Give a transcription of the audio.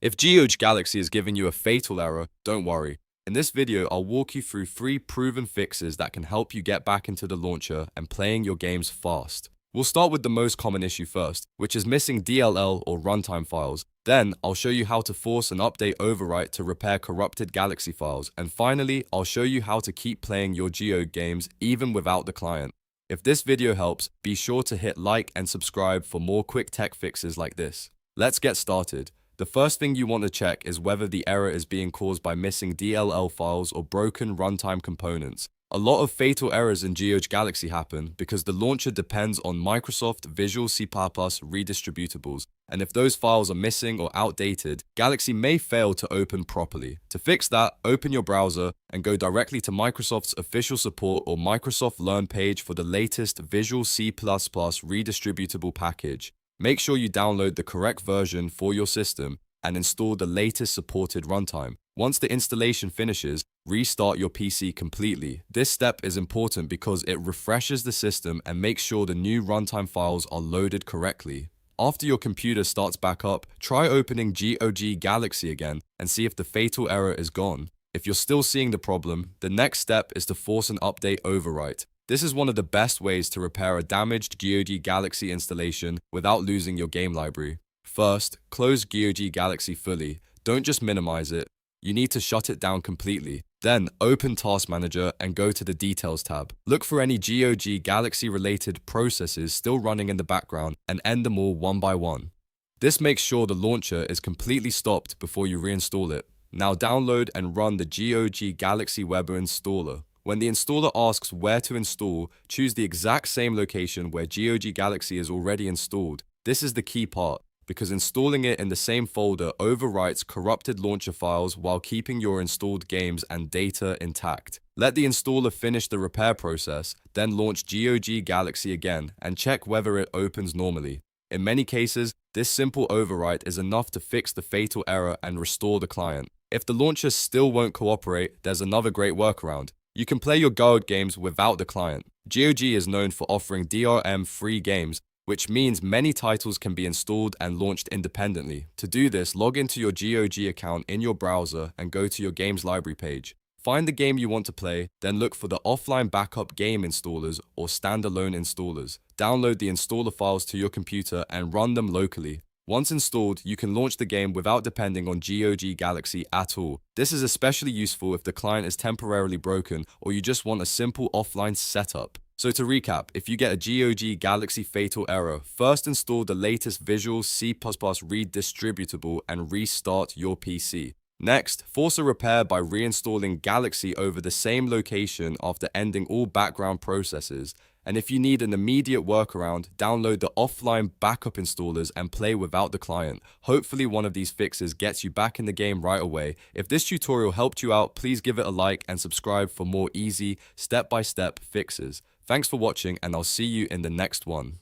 If Gog Galaxy is giving you a fatal error, don't worry. In this video, I'll walk you through 3 proven fixes that can help you get back into the launcher and playing your games fast. We'll start with the most common issue first, which is missing DLL or runtime files. Then, I'll show you how to force an update overwrite to repair corrupted Galaxy files. And finally, I'll show you how to keep playing your Gog games even without the client. If this video helps, be sure to hit like and subscribe for more quick tech fixes like this. Let's get started. The first thing you want to check is whether the error is being caused by missing DLL files or broken runtime components. A lot of fatal errors in Gog Galaxy happen because the launcher depends on Microsoft Visual C Redistributables, and if those files are missing or outdated, Galaxy may fail to open properly. To fix that, open your browser and go directly to Microsoft's official support or Microsoft Learn page for the latest Visual C Redistributable package. Make sure you download the correct version for your system and install the latest supported runtime. Once the installation finishes, restart your PC completely. This step is important because it refreshes the system and makes sure the new runtime files are loaded correctly. After your computer starts back up, try opening Gog Galaxy again and see if the fatal error is gone. If you're still seeing the problem, the next step is to force an update overwrite. This is one of the best ways to repair a damaged Gog Galaxy installation without losing your game library. First, close Gog Galaxy fully. Don't just minimize it. You need to shut it down completely. Then, open Task Manager and go to the Details tab. Look for any Gog Galaxy related processes still running in the background and end them all one by one. This makes sure the launcher is completely stopped before you reinstall it. Now download and run the Gog Galaxy Web installer. When the installer asks where to install, choose the exact same location where Gog Galaxy is already installed. This is the key part, because installing it in the same folder overwrites corrupted launcher files while keeping your installed games and data intact. Let the installer finish the repair process, then launch Gog Galaxy again and check whether it opens normally. In many cases, this simple overwrite is enough to fix the fatal error and restore the client. If the launcher still won't cooperate, there's another great workaround. You can play your Gog games without the client. Gog is known for offering DRM-free games, which means many titles can be installed and launched independently. To do this, log into your Gog account in your browser and go to your games library page. Find the game you want to play, then look for the offline backup game installers or standalone installers. Download the installer files to your computer and run them locally. Once installed, you can launch the game without depending on Gog Galaxy at all. This is especially useful if the client is temporarily broken or you just want a simple offline setup. So to recap, if you get a Gog Galaxy fatal error, first install the latest Visual C Redistributable and restart your PC. Next, force a repair by reinstalling Galaxy over the same location after ending all background processes. And if you need an immediate workaround, download the offline backup installers and play without the client. Hopefully one of these fixes gets you back in the game right away. If this tutorial helped you out, please give it a like and subscribe for more easy, step-by-step fixes. Thanks for watching and I'll see you in the next one.